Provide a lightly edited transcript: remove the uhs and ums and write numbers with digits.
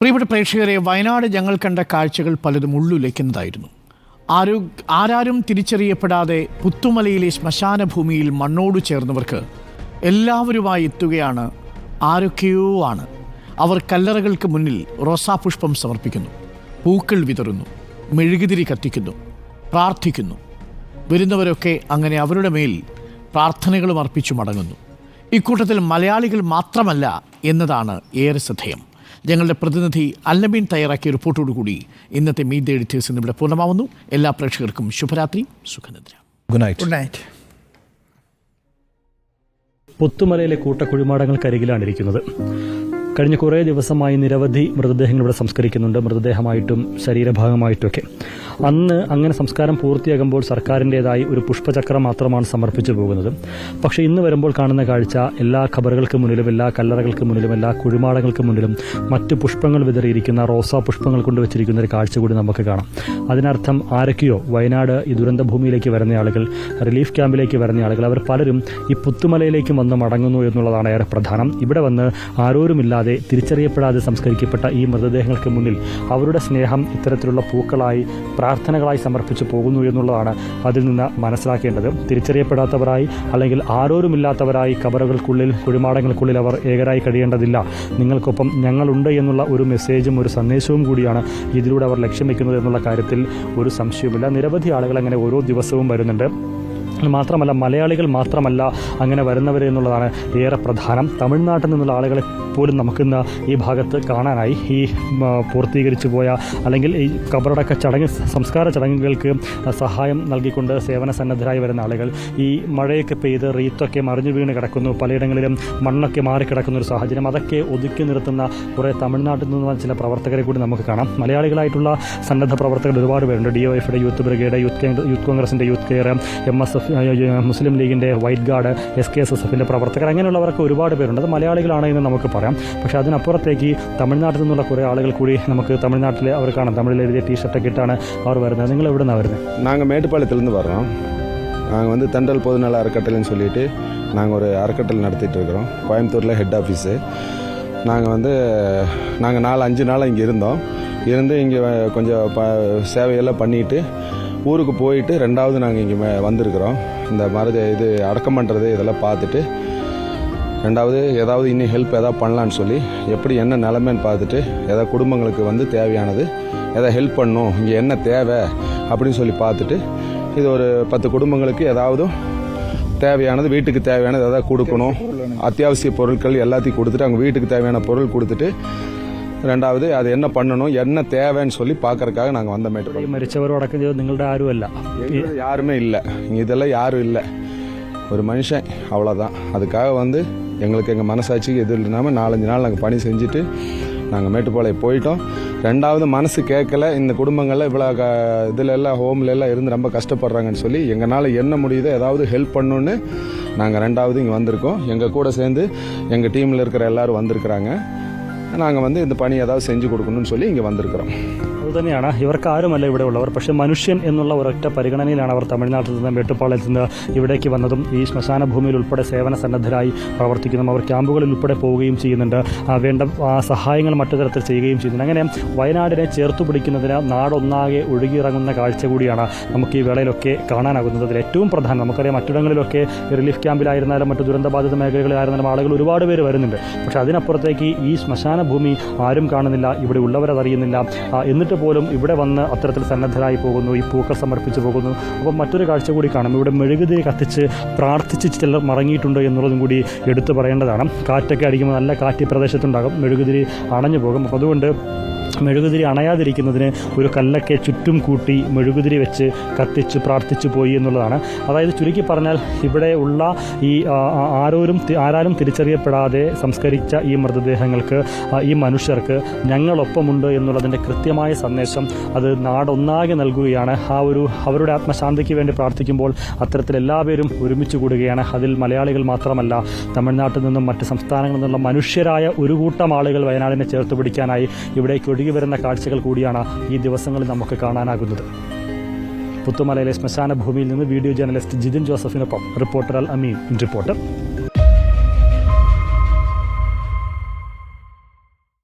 പ്രിയപ്പെട്ട പ്രേക്ഷകരെ, വയനാട് ഞങ്ങൾ കണ്ട കാഴ്ചകൾ പലതും ഉള്ളുലയ്ക്കുന്നതായിരുന്നു. ആരാരും തിരിച്ചറിയപ്പെടാതെ പുത്തുമലയിലെ ശ്മശാന ഭൂമിയിൽ മണ്ണോട് ചേർന്നവർക്ക് എല്ലാവരുമായി എത്തുകയാണ്. ആരൊക്കെയോ ആണ്. അവർ കല്ലറകൾക്ക് മുന്നിൽ റോസാപുഷ്പം സമർപ്പിക്കുന്നു, പൂക്കൾ വിതറുന്നു, മെഴുകുതിരി കത്തിക്കുന്നു, പ്രാർത്ഥിക്കുന്നു. വരുന്നവരൊക്കെ അങ്ങനെ അവരുടെ മേൽ പ്രാർത്ഥനകളും അർപ്പിച്ചു മടങ്ങുന്നു. ഇക്കൂട്ടത്തിൽ മലയാളികൾ മാത്രമല്ല എന്നതാണ് ഏറെ ശ്രദ്ധേയം. ഞങ്ങളുടെ പ്രതിനിധി അല്ലമീൻ തയ്യാറാക്കിയ റിപ്പോർട്ടോടുകൂടി ഇന്നത്തെ മീറ്റ് ദി എഡിറ്റേഴ്സ് ഇവിടെ പൂർണ്ണമാവുന്നു. എല്ലാ പ്രേക്ഷകർക്കും ശുഭരാത്രി, സുഖനിദ്ര. Good night. പുത്തുമലയിലെ കൂട്ടക്കുഴിമാടങ്ങൾക്കരികിലാണ് ഇരിക്കുന്നത്. കഴിഞ്ഞ കുറേ ദിവസമായി നിരവധി മൃതദേഹങ്ങൾ ഇവിടെ സംസ്കരിക്കുന്നുണ്ട്, മൃതദേഹമായിട്ടും ശരീരഭാഗമായിട്ടുമൊക്കെ. അന്ന് അങ്ങനെ സംസ്കാരം പൂർത്തിയാകുമ്പോൾ സർക്കാരിൻ്റെതായി ഒരു പുഷ്പചക്രം മാത്രമാണ് സമർപ്പിച്ചു പോകുന്നത്. പക്ഷേ ഇന്ന് വരുമ്പോൾ കാണുന്ന കാഴ്ച എല്ലാ ഖബറുകൾക്ക് മുന്നിലും, എല്ലാ കല്ലറകൾക്ക് മുന്നിലും, എല്ലാ കുഴിമാടങ്ങൾക്ക് മുന്നിലും മറ്റ് പുഷ്പങ്ങൾ വിതറിയിരിക്കുന്ന റോസാ പുഷ്പങ്ങൾ കൊണ്ടുവച്ചിരിക്കുന്ന ഒരു കാഴ്ച കൂടി നമുക്ക് കാണാം. അതിനർത്ഥം ആരൊക്കെയോ വയനാട് ഈ ദുരന്തഭൂമിയിലേക്ക് വരുന്ന ആളുകൾ, റിലീഫ് ക്യാമ്പിലേക്ക് വരുന്ന ആളുകൾ, അവർ പലരും ഈ പുത്തുമലയിലേക്ക് വന്ന് മടങ്ങുന്നു എന്നുള്ളതാണ് ഏറെ പ്രധാനം. ഇവിടെ വന്ന് ആരോരുമില്ലാതെ തിരിച്ചറിയപ്പെടാതെ സംസ്കരിക്കപ്പെട്ട ഈ മൃതദേഹങ്ങൾക്ക് മുന്നിൽ അവരുടെ സ്നേഹം ഇത്തരത്തിലുള്ള പൂക്കളായി, പ്രാർത്ഥനകളായി സമർപ്പിച്ചു പോകുന്നു എന്നുള്ളതാണ് അതിൽ നിന്ന് മനസ്സിലാക്കേണ്ടത്. തിരിച്ചറിയപ്പെടാത്തവരായി അല്ലെങ്കിൽ ആരോരുമില്ലാത്തവരായി കബറുകൾക്കുള്ളിൽ, കുഴിമാടങ്ങൾക്കുള്ളിൽ അവർ ഏകരായി കഴിയേണ്ടതില്ല. നിങ്ങൾക്കൊപ്പം ഞങ്ങളുണ്ട് എന്നുള്ള ഒരു മെസ്സേജും ഒരു സന്ദേശവും കൂടിയാണ് ഇതിലൂടെ അവർ ലക്ഷ്യം വയ്ക്കുന്നത് എന്നുള്ള കാര്യത്തിൽ ഒരു സംശയവുമില്ല. നിരവധി ആളുകൾ അങ്ങനെ ഓരോ ദിവസവും വരുന്നുണ്ട്. മാത്രമല്ല, മലയാളികൾ മാത്രമല്ല അങ്ങനെ വരുന്നവർ എന്നുള്ളതാണ് ഏറെ പ്രധാനം. തമിഴ്നാട്ടിൽ നിന്നുള്ള ആളുകളെ പോലും നമുക്കിന്ന് ഈ ഭാഗത്ത് കാണാനായി. ഈ പൂർത്തീകരിച്ചു പോയ അല്ലെങ്കിൽ ഈ കബറടക്ക ചടങ്ങ്, സംസ്കാര ചടങ്ങുകൾക്ക് സഹായം നൽകിക്കൊണ്ട് സേവന സന്നദ്ധരായി വരുന്ന ആളുകൾ. ഈ മഴയൊക്കെ പെയ്ത് റീത്തൊക്കെ മറിഞ്ഞു വീണ് കിടക്കുന്നു, പലയിടങ്ങളിലും മണ്ണൊക്കെ മാറിക്കിടക്കുന്ന ഒരു സാഹചര്യം. അതൊക്കെ ഒതുക്കി നിർത്തുന്ന കുറേ തമിഴ്നാട്ടിൽ നിന്നുള്ള ചില പ്രവർത്തകരെ കൂടി നമുക്ക് കാണാം. മലയാളികളായിട്ടുള്ള സന്നദ്ധ പ്രവർത്തകർ ഒരുപാട് പേരുണ്ട്. DYFയുടെ യൂത്ത് ബ്രിഗേഡ്, യൂത്ത് കോൺഗ്രസിൻ്റെ യൂത്ത് കെയർ, MSF, മുസ്ലിം ലീഗിൻ്റെ വൈറ്റ് ഗാർഡ്, SKSSFിൻ്റെ പ്രവർത്തകർ, അങ്ങനെയുള്ളവർക്ക് ഒരുപാട് പേരുണ്ട്. അത് മലയാളികളാണ് എന്ന് നമുക്ക് പറയാം. പക്ഷേ അതിനപ്പുറത്തേക്ക് തമിഴ്നാട്ടിൽ നിന്നുള്ള കുറേ ആളുകൾ കൂടി നമുക്ക് തമിഴ്നാട്ടിലെ അവർ കാണാം. തമിഴിൽ എഴുതിയ ടീഷർട്ടൊക്കെ ഇട്ടാണ് അവർ വരുന്നത്. നിങ്ങൾ എവിടെ നിന്നാണ് വരുന്നത്? நாங்கள் மேட்டுப்பாளையத்துலேருந்து வர்றோம். நாங்கள் வந்து தென்றல் பொதுநல அறக்கட்டளைன்னு சொல்லிட்டு நாங்கள் ஒரு அறக்கட்டளை நடத்திட்டு இருக்கிறோம். கோயம்புத்தூரில் ஹெட் ஆஃபீஸு. நாங்கள் 4-5 நாள் இங்கே இருந்து இங்கே கொஞ்சம் சேவையெல்லாம் பண்ணிவிட்டு ஊருக்கு போயிட்டு ரெண்டாவது நாங்கள் இங்கே வந்திருக்கிறோம். இந்த மாதிரி இது அடக்கம் பண்ணுறது இதெல்லாம் பார்த்துட்டு ரெண்டாவது ஏதாவது இன்னும் ஹெல்ப் எதாவது பண்ணலான்னு சொல்லி, எப்படி என்ன நிலைமைன்னு பார்த்துட்டு ஏதாவது குடும்பங்களுக்கு வந்து தேவையானது எதாவது ஹெல்ப் பண்ணணும், இங்கே என்ன தேவை அப்படின்னு சொல்லி பார்த்துட்டு இது ஒரு 10 குடும்பங்களுக்கு ஏதாவது தேவையானது, வீட்டுக்கு தேவையானது எதாவது கொடுக்கணும். அத்தியாவசிய பொருட்கள் எல்லாத்தையும் கொடுத்துட்டு அவங்க வீட்டுக்கு தேவையான பொருள் கொடுத்துட்டு ரெண்டாவது அது என்ன பண்ணணும், என்ன தேவைன்னு சொல்லி பார்க்கறதுக்காக நாங்கள் வந்த மேட்டுப்பாளையம். മരിച്ചവരോടൊക്കെ നിങ്ങളുടെ ആരുമല്ല, யாருமே இல்லை, இதெல்லாம் யாரும் இல்லை, ஒரு மனுஷன், அவ்வளோதான். அதுக்காக வந்து எங்களுக்கு எங்கள் மனசாட்சிக்கு எதுவும் இல்லாமல் 4-5 நாள் நாங்கள் பணி செஞ்சுட்டு நாங்கள் மேட்டுப்பாளையம் போயிட்டோம். ரெண்டாவது மனசு கேட்கல, இந்த குடும்பங்களில் இவ்வளோ இதில் எல்லாம் ஹோமில் எல்லாம் இருந்து ரொம்ப கஷ்டப்படுறாங்கன்னு சொல்லி எங்களால் என்ன முடியுதோ ஏதாவது ஹெல்ப் பண்ணணுன்னு நாங்கள் ரெண்டாவது இங்கே வந்திருக்கோம். எங்கள் கூட சேர்ந்து எங்கள் டீமில் இருக்கிற எல்லோரும் வந்திருக்கிறாங்க. நாங்கள் வந்து இந்த பணி ஏதாவது செஞ்சு கொடுக்கணும்னு சொல்லி இங்கே வந்திருக்கிறோம். അതുതന്നെയാണ്, ഇവർക്ക് ആരുമല്ല ഇവിടെ ഉള്ളവർ. പക്ഷേ മനുഷ്യൻ എന്നുള്ള ഒരൊറ്റ പരിഗണനയിലാണ് അവർ തമിഴ്നാട്ടിൽ നിന്ന്, മേട്ടുപ്പാളയത്തിൽ നിന്ന് ഇവിടേക്ക് വന്നതും ഈ ശ്മശാന ഭൂമിയിൽ ഉൾപ്പെടെ സേവന സന്നദ്ധരായി പ്രവർത്തിക്കുന്നതും അവർ ക്യാമ്പുകളിൽ ഉൾപ്പെടെ പോവുകയും ചെയ്യുന്നുണ്ട്. വേണ്ട സഹായങ്ങൾ മറ്റു തരത്തിൽ ചെയ്യുകയും ചെയ്യുന്നുണ്ട്. അങ്ങനെ വയനാടിനെ ചേർത്തു പിടിക്കുന്നതിന് നാടൊന്നാകെ ഒഴുകിയിറങ്ങുന്ന കാഴ്ച കൂടിയാണ് നമുക്ക് ഈ വേളയിലൊക്കെ കാണാനാകുന്നത്. അതിൽ ഏറ്റവും പ്രധാനം, നമുക്കറിയാം മറ്റിടങ്ങളിലൊക്കെ റിലീഫ് ക്യാമ്പിലായിരുന്നാലും മറ്റു ദുരന്തബാധിത മേഖലകളിലായിരുന്നാലും ആളുകൾ ഒരുപാട് പേര് വരുന്നുണ്ട്. പക്ഷേ അതിനപ്പുറത്തേക്ക് ഈ ശ്മശാന ഭൂമി ആരും കാണുന്നില്ല, ഇവിടെ ഉള്ളവരതറിയുന്നില്ല. എന്നിട്ട് പോലും ഇവിടെ വന്ന് അത്തരത്തിൽ സന്നദ്ധരായി പോകുന്നു, ഈ പൂക്കൾ സമർപ്പിച്ചു പോകുന്നു. അപ്പം മറ്റൊരു കാഴ്ച കൂടി കാണും, ഇവിടെ മെഴുകുതിരി കത്തിച്ച് പ്രാർത്ഥിച്ച് ചിലർ മടങ്ങിയിട്ടുണ്ട് എന്നുള്ളതും കൂടി എടുത്തു പറയേണ്ടതാണ്. കാറ്റൊക്കെ അടിക്കുമ്പോൾ നല്ല കാറ്റ് ഈ പ്രദേശത്തുണ്ടാകും, മെഴുകുതിരി അണഞ്ഞു പോകും. അപ്പോൾ അതുകൊണ്ട് മെഴുകുതിരി അണയാതിരിക്കുന്നതിന് ഒരു കല്ലൊക്കെ ചുറ്റും കൂട്ടി മെഴുകുതിരി വെച്ച് കത്തിച്ച് പ്രാർത്ഥിച്ചു പോയി എന്നുള്ളതാണ്. അതായത് ചുരുക്കി പറഞ്ഞാൽ ഇവിടെ ഉള്ള ഈ ആരാലും തിരിച്ചറിയപ്പെടാതെ സംസ്കരിച്ച ഈ മൃതദേഹങ്ങൾക്ക്, ഈ മനുഷ്യർക്ക് ഞങ്ങളൊപ്പമുണ്ട് എന്നുള്ളതിൻ്റെ കൃത്യമായ സന്ദേശം അത് നാടൊന്നാകെ നൽകുകയാണ്. അവരുടെ ആത്മശാന്തിക്ക് വേണ്ടി പ്രാർത്ഥിക്കുമ്പോൾ അത്തരത്തിൽ എല്ലാവരും ഒരുമിച്ച് കൂടുകയാണ്. അതിൽ മലയാളികൾ മാത്രമല്ല, തമിഴ്നാട്ടിൽ നിന്നും മറ്റ് സംസ്ഥാനങ്ങളിൽ നിന്നുള്ള മനുഷ്യരായ ഒരു കൂട്ടം ആളുകൾ വയനാടിനെ ചേർത്ത് പിടിക്കാനായി ഇവിടേക്ക് ഒഴുകി വരുന്ന കാഴ്ചകൾ കൂടിയാണ് ഈ ദിവസങ്ങളിൽ നമുക്ക് കാണാനാകുന്നത്. പുത്തുമലയിലെ ശ്മശാന ഭൂമിയിൽ നിന്ന് വീഡിയോ ജേർണലിസ്റ്റ് ജിതിൻ ജോസഫിനൊപ്പം റിപ്പോർട്ടർ അൽ അമീൻ റിപ്പോർട്ടർ.